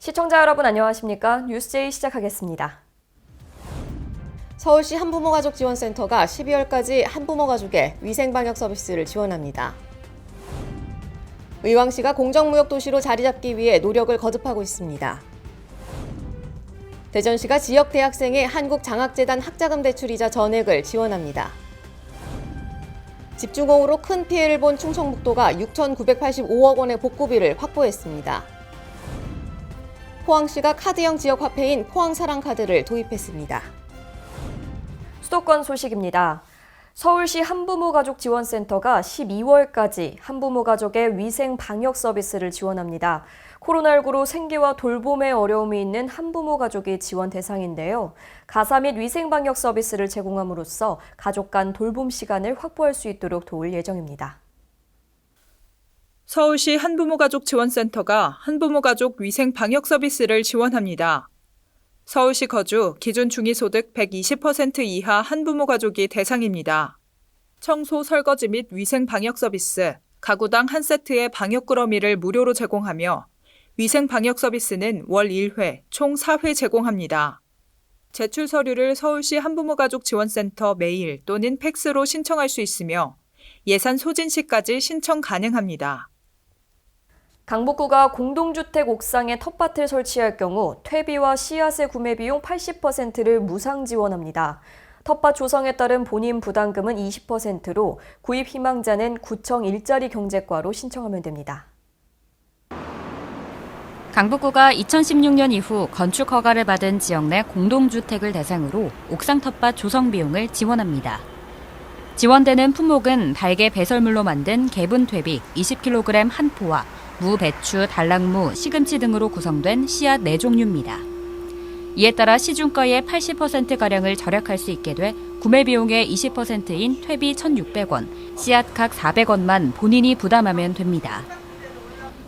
시청자 여러분 안녕하십니까? 뉴스제이 시작하겠습니다. 서울시 한부모가족지원센터가 12월까지 한부모가족의 위생방역 서비스를 지원합니다. 의왕시가 공정무역도시로 자리잡기 위해 노력을 거듭하고 있습니다. 대전시가 지역 대학생의 한국장학재단 학자금 대출이자 전액을 지원합니다. 집중호우로 큰 피해를 본 충청북도가 6,985억 원의 복구비를 확보했습니다. 포항시가 카드형 지역화폐인 포항사랑카드를 도입했습니다. 수도권 소식입니다. 서울시 한부모가족지원센터가 12월까지 한부모가족의 위생 방역 서비스를 지원합니다. 코로나19로 생계와 돌봄에 어려움이 있는 한부모가족이 지원 대상인데요. 가사 및 위생 방역 서비스를 제공함으로써 가족 간 돌봄 시간을 확보할 수 있도록 도울 예정입니다. 서울시 한부모가족지원센터가 한부모가족 위생 방역 서비스를 지원합니다. 서울시 거주, 기준 중위소득 120% 이하 한부모 가족이 대상입니다. 청소, 설거지 및 위생 방역 서비스, 가구당 한 세트의 방역 꾸러미를 무료로 제공하며 위생 방역 서비스는 월 1회, 총 4회 제공합니다. 제출 서류를 서울시 한부모가족지원센터 메일 또는 팩스로 신청할 수 있으며 예산 소진 시까지 신청 가능합니다. 강북구가 공동주택 옥상에 텃밭을 설치할 경우 퇴비와 씨앗의 구매 비용 80%를 무상 지원합니다. 텃밭 조성에 따른 본인 부담금은 20%로 구입 희망자는 구청 일자리 경제과로 신청하면 됩니다. 강북구가 2016년 이후 건축 허가를 받은 지역 내 공동주택을 대상으로 옥상 텃밭 조성 비용을 지원합니다. 지원되는 품목은 달개 배설물로 만든 개분 퇴비 20kg 한 포와 무, 배추, 달랑무, 시금치 등으로 구성된 씨앗 4종류입니다. 이에 따라 시중가의 80%가량을 절약할 수 있게 돼 구매 비용의 20%인 퇴비 1,600원, 씨앗 각 400원만 본인이 부담하면 됩니다.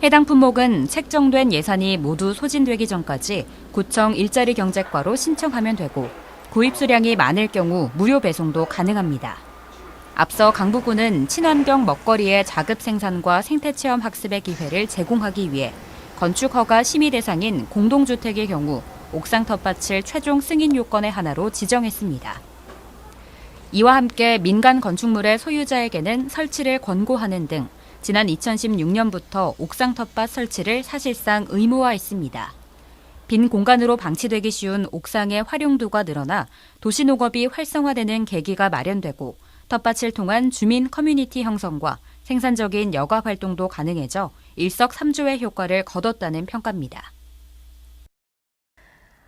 해당 품목은 책정된 예산이 모두 소진되기 전까지 구청 일자리 경제과로 신청하면 되고 구입 수량이 많을 경우 무료 배송도 가능합니다. 앞서 강북구는 친환경 먹거리의 자급 생산과 생태체험 학습의 기회를 제공하기 위해 건축허가 심의 대상인 공동주택의 경우 옥상 텃밭을 최종 승인 요건의 하나로 지정했습니다. 이와 함께 민간 건축물의 소유자에게는 설치를 권고하는 등 지난 2016년부터 옥상 텃밭 설치를 사실상 의무화했습니다. 빈 공간으로 방치되기 쉬운 옥상의 활용도가 늘어나 도시농업이 활성화되는 계기가 마련되고 텃밭을 통한 주민 커뮤니티 형성과 생산적인 여가 활동도 가능해져 일석삼조의 효과를 거뒀다는 평가입니다.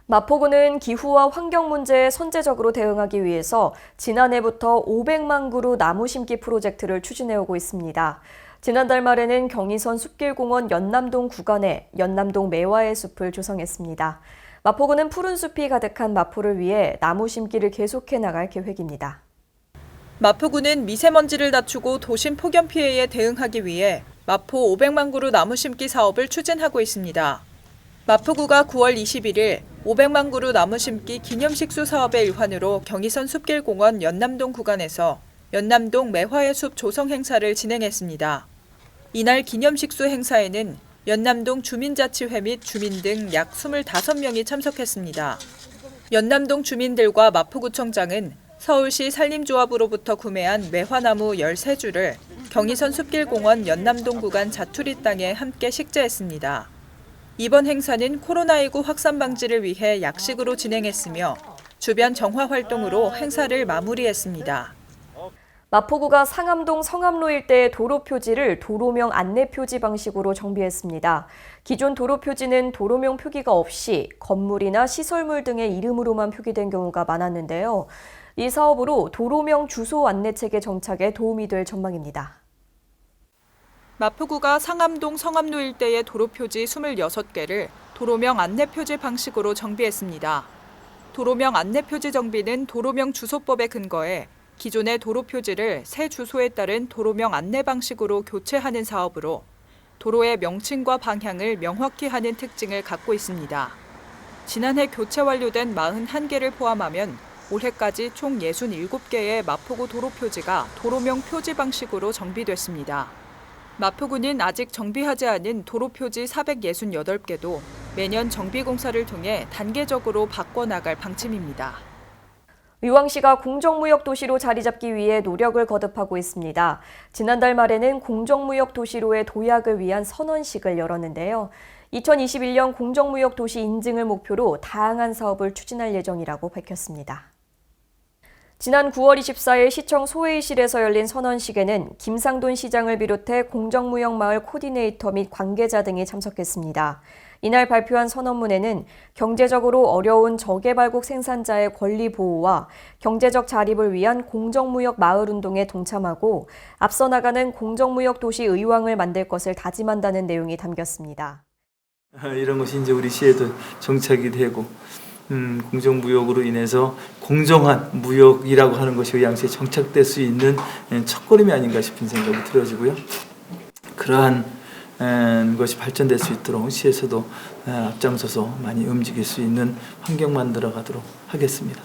마포구는 기후와 환경 문제에 선제적으로 대응하기 위해서 지난해부터 500만 그루 나무 심기 프로젝트를 추진해오고 있습니다. 지난달 말에는 경의선 숲길공원 연남동 구간에 연남동 매화의 숲을 조성했습니다. 마포구는 푸른 숲이 가득한 마포를 위해 나무 심기를 계속해 나갈 계획입니다. 마포구는 미세먼지를 낮추고 도심 폭염 피해에 대응하기 위해 마포 500만 그루 나무 심기 사업을 추진하고 있습니다. 마포구가 9월 21일 500만 그루 나무 심기 기념식수 사업의 일환으로 경의선 숲길공원 연남동 구간에서 연남동 매화의 숲 조성 행사를 진행했습니다. 이날 기념식수 행사에는 연남동 주민자치회 및 주민 등 약 25명이 참석했습니다. 연남동 주민들과 마포구청장은 서울시 산림조합으로부터 구매한 매화나무 13주를 경의선 숲길공원 연남동 구간 자투리 땅에 함께 식재했습니다. 이번 행사는 코로나19 확산 방지를 위해 약식으로 진행했으며 주변 정화 활동으로 행사를 마무리했습니다. 마포구가 상암동 성암로 일대의 도로 표지를 도로명 안내 표지 방식으로 정비했습니다. 기존 도로 표지는 도로명 표기가 없이 건물이나 시설물 등의 이름으로만 표기된 경우가 많았는데요. 이 사업으로 도로명 주소 안내책의 정착에 도움이 될 전망입니다. 마포구가 상암동 성암로 일대의 도로 표지 26개를 도로명 안내 표지 방식으로 정비했습니다. 도로명 안내 표지 정비는 도로명 주소법에 근거해 기존의 도로 표지를 새 주소에 따른 도로명 안내 방식으로 교체하는 사업으로 도로의 명칭과 방향을 명확히 하는 특징을 갖고 있습니다. 지난해 교체 완료된 41개를 포함하면 올해까지 총 67개의 마포구 도로 표지가 도로명 표지 방식으로 정비됐습니다. 마포구는 아직 정비하지 않은 도로 표지 468개도 매년 정비공사를 통해 단계적으로 바꿔나갈 방침입니다. 의왕시가 공정무역 도시로 자리 잡기 위해 노력을 거듭하고 있습니다. 지난달 말에는 공정무역 도시로의 도약을 위한 선언식을 열었는데요. 2021년 공정무역 도시 인증을 목표로 다양한 사업을 추진할 예정이라고 밝혔습니다. 지난 9월 24일 시청 소회의실에서 열린 선언식에는 김상돈 시장을 비롯해 공정무역마을 코디네이터 및 관계자 등이 참석했습니다. 이날 발표한 선언문에는 경제적으로 어려운 저개발국 생산자의 권리 보호와 경제적 자립을 위한 공정무역 마을 운동에 동참하고 앞서 나가는 공정무역 도시 의왕을 만들 것을 다짐한다는 내용이 담겼습니다. 이런 것이 이제 우리 시에도 정착이 되고 공정무역으로 인해서 공정한 무역이라고 하는 것이 의왕시에 정착될 수 있는 첫걸음이 아닌가 싶은 생각이 들어지고요. 그러한 것이 발전될 수 있도록 시에서도 앞장서서 많이 움직일 수 있는 환경 만들어 가도록 하겠습니다.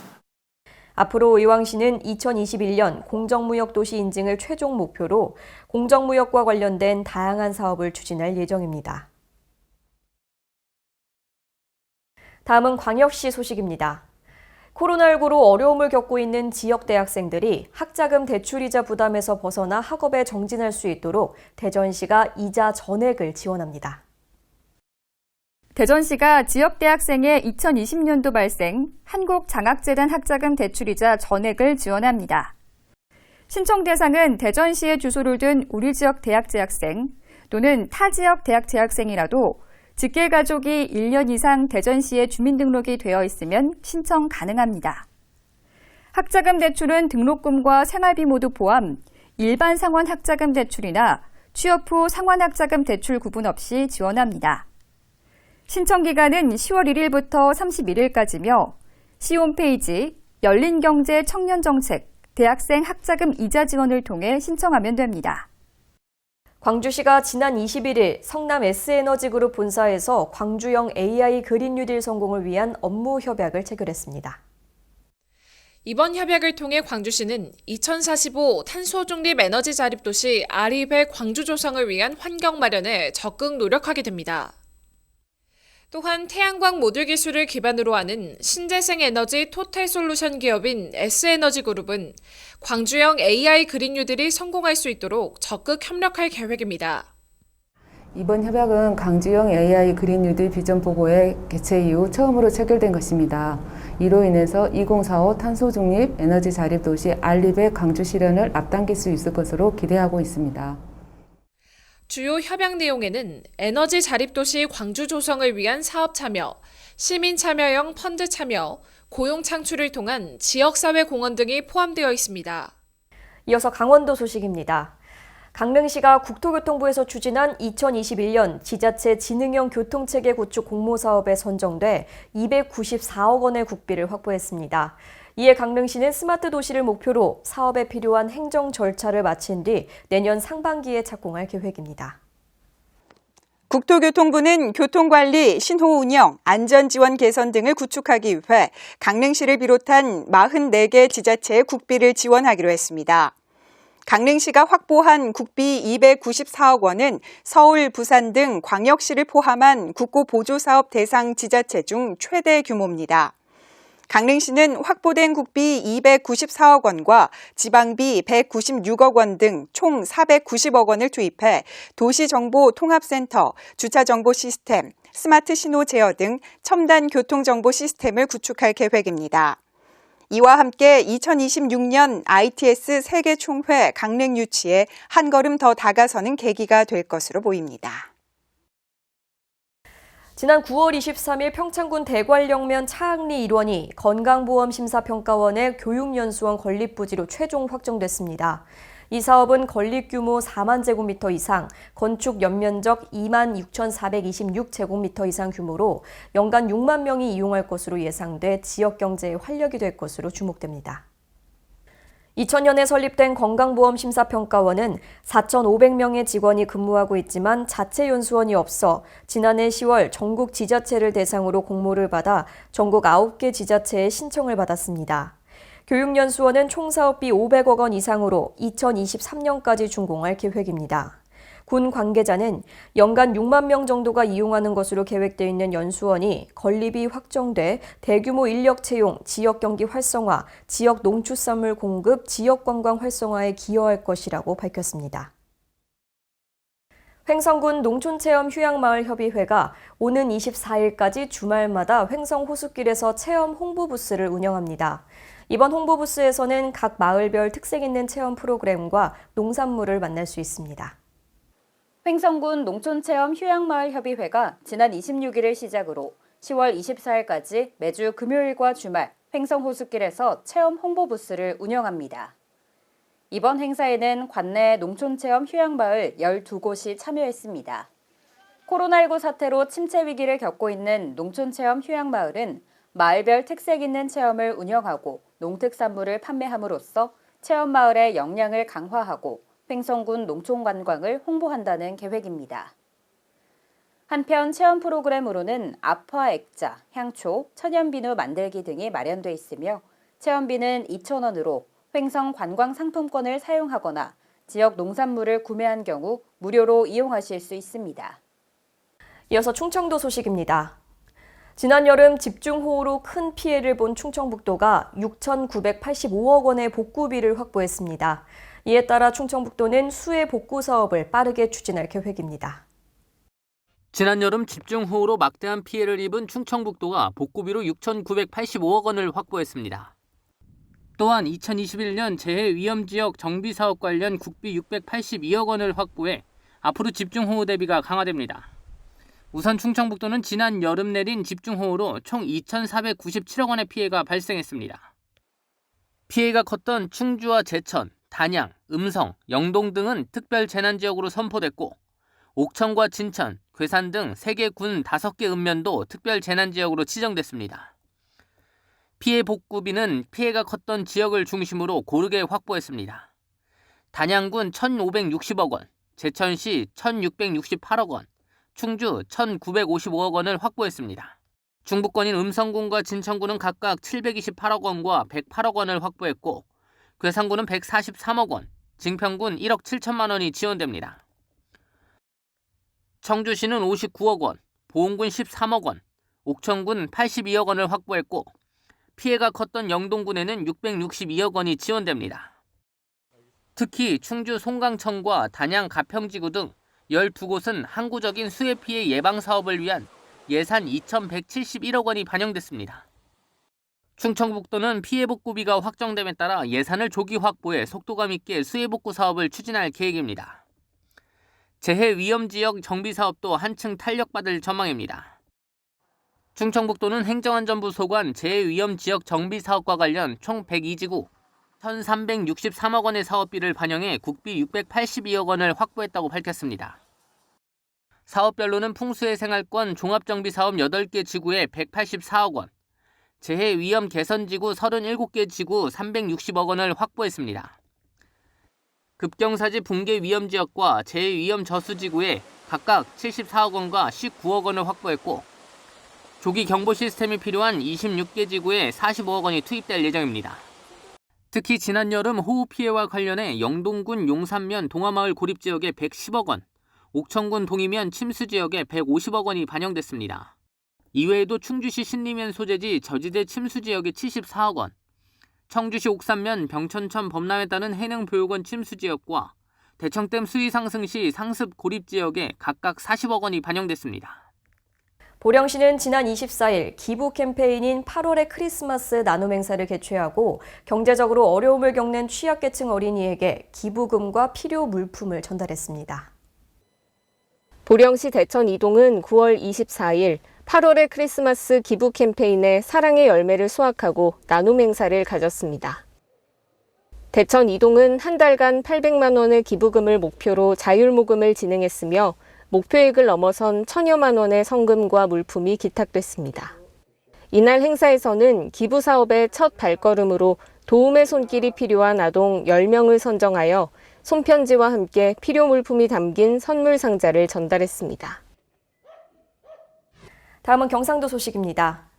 앞으로 의왕시는 2021년 공정무역 도시 인증을 최종 목표로 공정무역과 관련된 다양한 사업을 추진할 예정입니다. 다음은 광역시 소식입니다. 코로나19로 어려움을 겪고 있는 지역 대학생들이 학자금 대출이자 부담에서 벗어나 학업에 정진할 수 있도록 대전시가 이자 전액을 지원합니다. 대전시가 지역 대학생의 2020년도 발생 한국장학재단 학자금 대출이자 전액을 지원합니다. 신청 대상은 대전시에 주소를 둔 우리 지역 대학 재학생 또는 타 지역 대학 재학생이라도 직계 가족이 1년 이상 대전시에 주민등록이 되어 있으면 신청 가능합니다. 학자금 대출은 등록금과 생활비 모두 포함 일반 상환 학자금 대출이나 취업 후 상환 학자금 대출 구분 없이 지원합니다. 신청 기간은 10월 1일부터 31일까지며 시 홈페이지 열린경제 청년정책 대학생 학자금 이자 지원을 통해 신청하면 됩니다. 광주시가 지난 21일 성남 S에너지그룹 본사에서 광주형 AI 그린 뉴딜 성공을 위한 업무 협약을 체결했습니다. 이번 협약을 통해 광주시는 2045 탄소 중립 에너지 자립 도시 아립의 광주 조성을 위한 환경 마련에 적극 노력하게 됩니다. 또한 태양광 모듈 기술을 기반으로 하는 신재생 에너지 토탈 솔루션 기업인 S에너지그룹은 광주형 AI 그린 뉴딜이 성공할 수 있도록 적극 협력할 계획입니다. 이번 협약은 광주형 AI 그린 뉴딜 비전 보고의 개최 이후 처음으로 체결된 것입니다. 이로 인해서 2045 탄소 중립 에너지 자립 도시 알립의 광주 실현을 앞당길 수 있을 것으로 기대하고 있습니다. 주요 협약 내용에는 에너지 자립도시 광주 조성을 위한 사업 참여, 시민 참여형 펀드 참여, 고용 창출을 통한 지역사회 공헌 등이 포함되어 있습니다. 이어서 강원도 소식입니다. 강릉시가 국토교통부에서 추진한 2021년 지자체 지능형 교통체계 구축 공모사업에 선정돼 294억 원의 국비를 확보했습니다. 이에 강릉시는 스마트 도시를 목표로 사업에 필요한 행정 절차를 마친 뒤 내년 상반기에 착공할 계획입니다. 국토교통부는 교통관리, 신호운영, 안전지원 개선 등을 구축하기 위해 강릉시를 비롯한 44개 지자체의 국비를 지원하기로 했습니다. 강릉시가 확보한 국비 294억 원은 서울, 부산 등 광역시를 포함한 국고보조사업 대상 지자체 중 최대 규모입니다. 강릉시는 확보된 국비 294억 원과 지방비 196억 원 등 총 490억 원을 투입해 도시정보통합센터, 주차정보 시스템, 스마트 신호 제어 등 첨단 교통정보 시스템을 구축할 계획입니다. 이와 함께 2026년 ITS 세계총회 강릉 유치에 한 걸음 더 다가서는 계기가 될 것으로 보입니다. 지난 9월 23일 평창군 대관령면 차학리 일원이 건강보험심사평가원의 교육연수원 건립부지로 최종 확정됐습니다. 이 사업은 건립 규모 4만 제곱미터 이상, 건축 연면적 2만 6,426제곱미터 이상 규모로 연간 6만 명이 이용할 것으로 예상돼 지역 경제에 활력이 될 것으로 주목됩니다. 2000년에 설립된 건강보험심사평가원은 4,500명의 직원이 근무하고 있지만 자체 연수원이 없어 지난해 10월 전국 지자체를 대상으로 공모를 받아 전국 9개 지자체에 신청을 받았습니다. 교육연수원은 총 사업비 500억 원 이상으로 2023년까지 준공할 계획입니다. 군 관계자는 연간 6만 명 정도가 이용하는 것으로 계획되어 있는 연수원이 건립이 확정돼 대규모 인력 채용, 지역 경기 활성화, 지역 농축산물 공급, 지역 관광 활성화에 기여할 것이라고 밝혔습니다. 횡성군 농촌체험 휴양마을협의회가 오는 24일까지 주말마다 횡성 호숫길에서 체험 홍보 부스를 운영합니다. 이번 홍보 부스에서는 각 마을별 특색 있는 체험 프로그램과 농산물을 만날 수 있습니다. 횡성군 농촌체험 휴양마을협의회가 지난 26일을 시작으로 10월 24일까지 매주 금요일과 주말 횡성 호숫길에서 체험 홍보 부스를 운영합니다. 이번 행사에는 관내 농촌체험 휴양마을 12곳이 참여했습니다. 코로나19 사태로 침체 위기를 겪고 있는 농촌체험 휴양마을은 마을별 특색 있는 체험을 운영하고 농특산물을 판매함으로써 체험마을의 역량을 강화하고 횡성군 농촌관광을 홍보한다는 계획입니다. 한편 체험 프로그램으로는 압화 액자, 향초, 천연비누 만들기 등이 마련돼 있으며 체험비는 2,000원으로 횡성 관광 상품권을 사용하거나 지역 농산물을 구매한 경우 무료로 이용하실 수 있습니다. 이어서 충청도 소식입니다. 지난 여름 집중호우로 큰 피해를 본 충청북도가 6,985억 원의 복구비를 확보했습니다. 이에 따라 충청북도는 수해 복구 사업을 빠르게 추진할 계획입니다. 지난 여름 집중호우로 막대한 피해를 입은 충청북도가 복구비로 6,985억 원을 확보했습니다. 또한 2021년 재해위험지역 정비사업 관련 국비 682억 원을 확보해 앞으로 집중호우 대비가 강화됩니다. 우선 충청북도는 지난 여름 내린 집중호우로 총 2,497억 원의 피해가 발생했습니다. 피해가 컸던 충주와 제천, 단양, 음성, 영동 등은 특별 재난지역으로 선포됐고 옥천과 진천, 괴산 등 3개 군 5개 읍면도 특별 재난지역으로 지정됐습니다. 피해 복구비는 피해가 컸던 지역을 중심으로 고르게 확보했습니다. 단양군 1,560억 원, 제천시 1,668억 원, 충주 1,955억 원을 확보했습니다. 중부권인 음성군과 진천군은 각각 728억 원과 108억 원을 확보했고 괴산군은 143억 원, 증평군 1억 7천만 원이 지원됩니다. 청주시는 59억 원, 보은군 13억 원, 옥천군 82억 원을 확보했고 피해가 컸던 영동군에는 662억 원이 지원됩니다. 특히 충주 송강천과 단양 가평지구 등 12곳은 항구적인 수해 피해 예방 사업을 위한 예산 2,171억 원이 반영됐습니다. 충청북도는 피해 복구비가 확정됨에 따라 예산을 조기 확보해 속도감 있게 수해 복구 사업을 추진할 계획입니다. 재해 위험 지역 정비 사업도 한층 탄력받을 전망입니다. 충청북도는 행정안전부 소관 재해위험 지역 정비 사업과 관련 총 102지구 1,363억 원의 사업비를 반영해 국비 682억 원을 확보했다고 밝혔습니다. 사업별로는 풍수해 생활권 종합정비사업 8개 지구에 184억 원, 재해위험 개선지구 37개 지구 360억 원을 확보했습니다. 급경사지 붕괴 위험지역과 재해위험 저수지구에 각각 74억 원과 19억 원을 확보했고 조기 경보 시스템이 필요한 26개 지구에 45억 원이 투입될 예정입니다. 특히 지난 여름 호우 피해와 관련해 영동군 용산면 동화마을 고립지역에 110억 원, 옥천군 동이면 침수지역에 150억 원이 반영됐습니다. 이외에도 충주시 신리면 소재지 저지대 침수지역에 74억 원, 청주시 옥산면 병천천 범람에 따른 해능보육원 침수지역과 대청댐 수위 상승 시 상습 고립지역에 각각 40억 원이 반영됐습니다. 보령시는 지난 24일 기부 캠페인인 8월의 크리스마스 나눔 행사를 개최하고 경제적으로 어려움을 겪는 취약계층 어린이에게 기부금과 필요 물품을 전달했습니다. 보령시 대천 2동은 9월 24일 8월의 크리스마스 기부 캠페인에 사랑의 열매를 수확하고 나눔 행사를 가졌습니다. 대천 2동은 한 달간 800만 원의 기부금을 목표로 자율모금을 진행했으며 목표액을 넘어선 1,000여만 원의 성금과 물품이 기탁됐습니다. 이날 행사에서는 기부 사업의 첫 발걸음으로 도움의 손길이 필요한 아동 10명을 선정하여 손편지와 함께 필요 물품이 담긴 선물 상자를 전달했습니다. 다음은 경상도 소식입니다.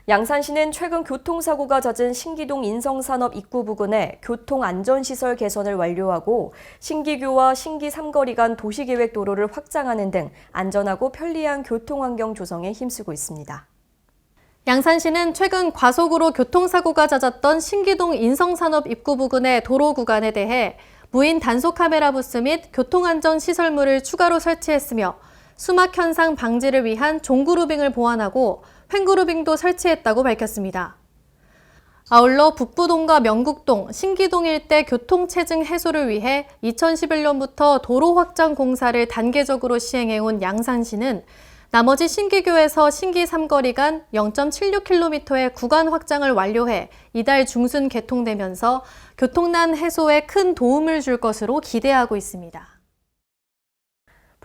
양산시는 최근 교통사고가 잦은 신기동 인성산업 입구 부근에 교통안전시설 개선을 완료하고 신기교와 신기 삼거리 간 도시계획 도로를 확장하는 등 안전하고 편리한 교통환경 조성에 힘쓰고 있습니다. 양산시는 최근 과속으로 교통사고가 잦았던 신기동 인성산업 입구 부근의 도로 구간에 대해 무인 단속 카메라 부스 및 교통안전 시설물을 추가로 설치했으며 수막 현상 방지를 위한 종그루빙을 보완하고 횡그루빙도 설치했다고 밝혔습니다. 아울러 북부동과 명국동, 신기동 일대 교통체증 해소를 위해 2011년부터 도로 확장 공사를 단계적으로 시행해온 양산시는 나머지 신기교에서 신기 삼거리 간 0.76km의 구간 확장을 완료해 이달 중순 개통되면서 교통난 해소에 큰 도움을 줄 것으로 기대하고 있습니다.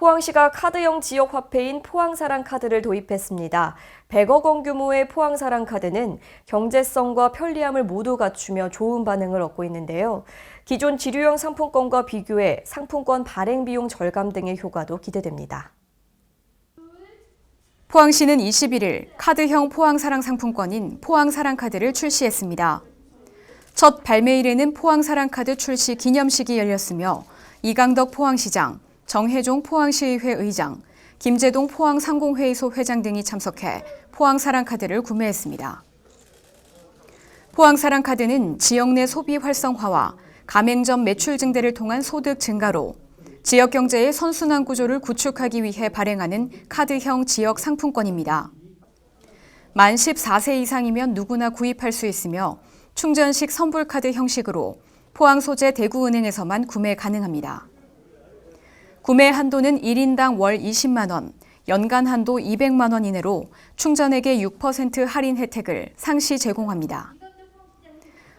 포항시가 카드형 지역 화폐인 포항사랑카드를 도입했습니다. 100억 원 규모의 포항사랑카드는 경제성과 편리함을 모두 갖추며 좋은 반응을 얻고 있는데요. 기존 지류형 상품권과 비교해 상품권 발행 비용 절감 등의 효과도 기대됩니다. 포항시는 21일 카드형 포항사랑 상품권인 포항사랑카드를 출시했습니다. 첫 발매일에는 포항사랑카드 출시 기념식이 열렸으며 이강덕 포항시장, 정혜종 포항시의회 의장, 김재동 포항상공회의소 회장 등이 참석해 포항사랑카드를 구매했습니다. 포항사랑카드는 지역 내 소비 활성화와 가맹점 매출 증대를 통한 소득 증가로 지역 경제의 선순환 구조를 구축하기 위해 발행하는 카드형 지역 상품권입니다. 만 14세 이상이면 누구나 구입할 수 있으며 충전식 선불카드 형식으로 포항 소재 대구은행에서만 구매 가능합니다. 구매 한도는 1인당 월 20만 원, 연간 한도 200만 원 이내로 충전액의 6% 할인 혜택을 상시 제공합니다.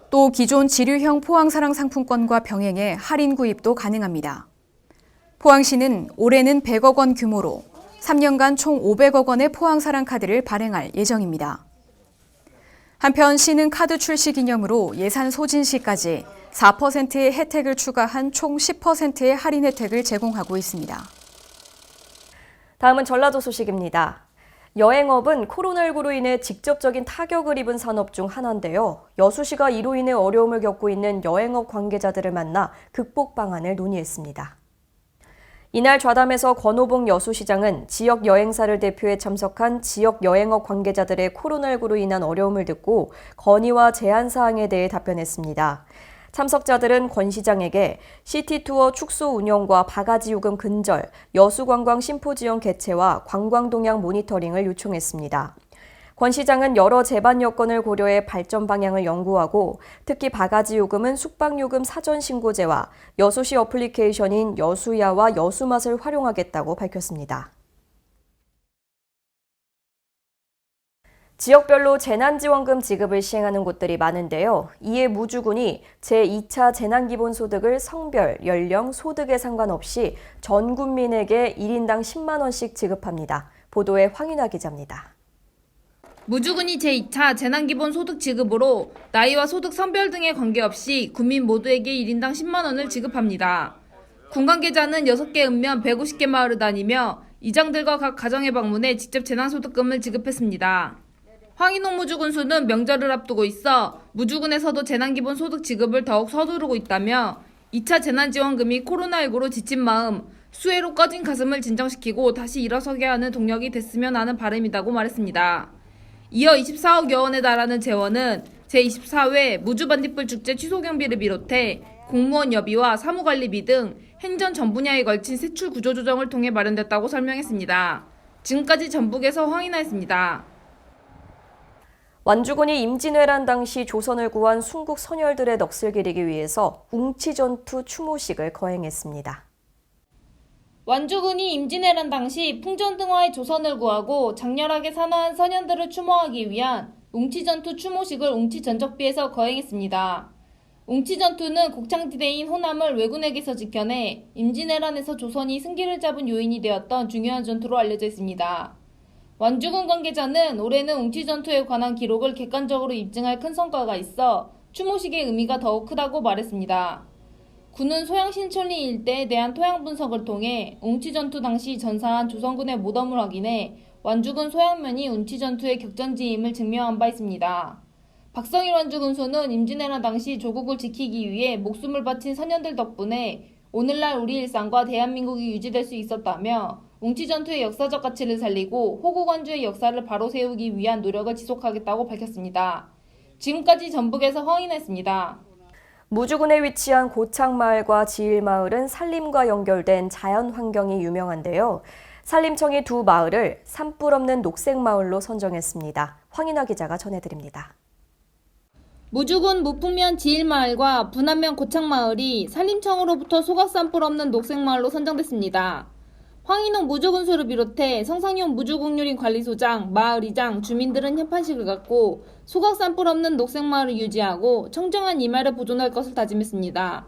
또 기존 지류형 포항사랑 상품권과 병행해 할인 구입도 가능합니다. 포항시는 올해는 100억 원 규모로 3년간 총 500억 원의 포항사랑 카드를 발행할 예정입니다. 한편 시는 카드 출시 기념으로 예산 소진 시까지 4%의 혜택을 추가한 총 10%의 할인 혜택을 제공하고 있습니다. 다음은 전라도 소식입니다. 여행업은 코로나19로 인해 직접적인 타격을 입은 산업 중 하나인데요. 여수시가 이로 인해 어려움을 겪고 있는 여행업 관계자들을 만나 극복 방안을 논의했습니다. 이날 좌담에서 권오봉 여수시장은 지역 여행사를 대표해 참석한 지역 여행업 관계자들의 코로나19로 인한 어려움을 듣고 건의와 제안 사항에 대해 답변했습니다. 참석자들은 권 시장에게 시티투어 축소 운영과 바가지 요금 근절, 여수관광 심포지엄 개최와 관광 동향 모니터링을 요청했습니다. 권 시장은 여러 제반 여건을 고려해 발전 방향을 연구하고 특히 바가지 요금은 숙박요금 사전 신고제와 여수시 어플리케이션인 여수야와 여수맛을 활용하겠다고 밝혔습니다. 지역별로 재난지원금 지급을 시행하는 곳들이 많은데요. 이에 무주군이 제2차 재난기본소득을 성별, 연령, 소득에 상관없이 전 국민에게 1인당 10만 원씩 지급합니다. 보도에 황인아 기자입니다. 무주군이 제2차 재난기본소득 지급으로 나이와 소득 성별 등에 관계없이 국민 모두에게 1인당 10만 원을 지급합니다. 군 관계자는 6개 읍면 150개 마을을 다니며 이장들과 각 가정에 방문해 직접 재난소득금을 지급했습니다. 황인홍 무주군수는 명절을 앞두고 있어 무주군에서도 재난기본소득 지급을 더욱 서두르고 있다며 2차 재난지원금이 코로나19로 지친 마음, 수해로 꺼진 가슴을 진정시키고 다시 일어서게 하는 동력이 됐으면 하는 바람이라고 말했습니다. 이어 24억여 원에 달하는 재원은 제24회 무주반딧불 축제 취소 경비를 비롯해 공무원 여비와 사무관리비 등 행정 전 분야에 걸친 세출 구조 조정을 통해 마련됐다고 설명했습니다. 지금까지 전북에서 황인아였습니다. 완주군이 임진왜란 당시 조선을 구한 순국 선열들의 넋을 기리기 위해서 웅치전투 추모식을 거행했습니다. 완주군이 임진왜란 당시 풍전등화의 조선을 구하고 장렬하게 산화한 선현들을 추모하기 위한 웅치전투 추모식을 웅치전적비에서 거행했습니다. 웅치전투는 곡창지대인 호남을 왜군에게서 지켜내 임진왜란에서 조선이 승기를 잡은 요인이 되었던 중요한 전투로 알려져 있습니다. 완주군 관계자는 올해는 웅치전투에 관한 기록을 객관적으로 입증할 큰 성과가 있어 추모식의 의미가 더욱 크다고 말했습니다. 군은 소양 신천리 일대에 대한 토양 분석을 통해 웅치전투 당시 전사한 조선군의 모덤을 확인해 완주군 소양면이 운치전투의 격전지임을 증명한 바 있습니다. 박성일 완주군소는 임진왜란 당시 조국을 지키기 위해 목숨을 바친 선현들 덕분에 오늘날 우리 일상과 대한민국이 유지될 수 있었다며 웅치전투의 역사적 가치를 살리고 호국완주의 역사를 바로 세우기 위한 노력을 지속하겠다고 밝혔습니다. 지금까지 전북에서 황인했습니다. 무주군에 위치한 고창마을과 지일마을은 산림과 연결된 자연환경이 유명한데요. 산림청이 두 마을을 산불 없는 녹색마을로 선정했습니다. 황인아 기자가 전해드립니다. 무주군 무풍면 지일마을과 분안면 고창마을이 산림청으로부터 소각산불 없는 녹색마을로 선정됐습니다. 황인홍 무주군소를 비롯해 성상용 무주국유림 관리소장, 마을이장, 주민들은 협판식을 갖고 소각산불 없는 녹색마을을 유지하고 청정한 이마를 보존할 것을 다짐했습니다.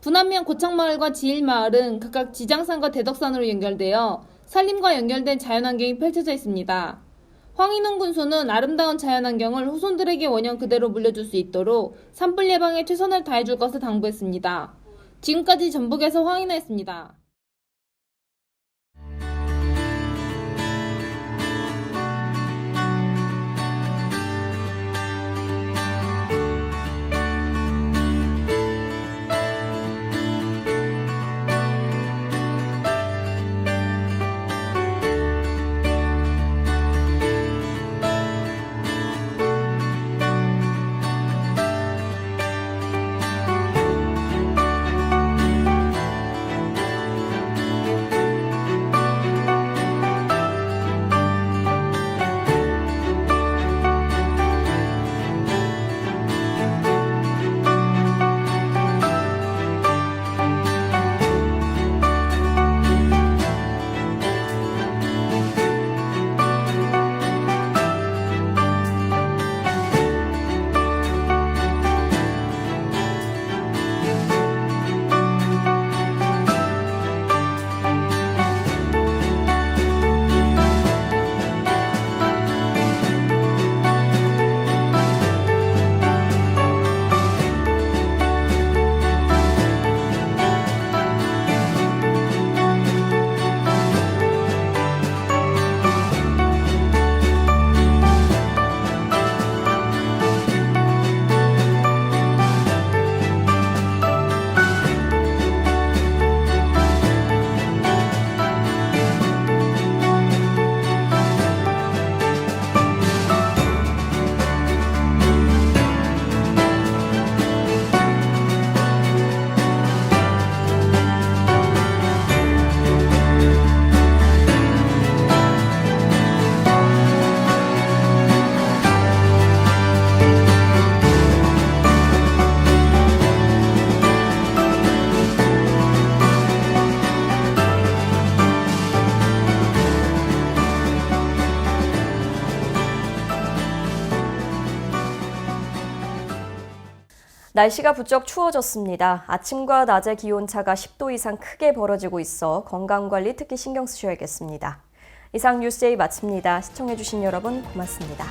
분안면 고창마을과 지일마을은 각각 지장산과 대덕산으로 연결되어 산림과 연결된 자연환경이 펼쳐져 있습니다. 황인홍 군소는 아름다운 자연환경을 후손들에게 원형 그대로 물려줄 수 있도록 산불 예방에 최선을 다해줄 것을 당부했습니다. 지금까지 전북에서 황인아였습니다. 날씨가 부쩍 추워졌습니다. 아침과 낮의 기온차가 10도 이상 크게 벌어지고 있어 건강관리 특히 신경 쓰셔야겠습니다. 이상 뉴스데이 마칩니다. 시청해주신 여러분 고맙습니다.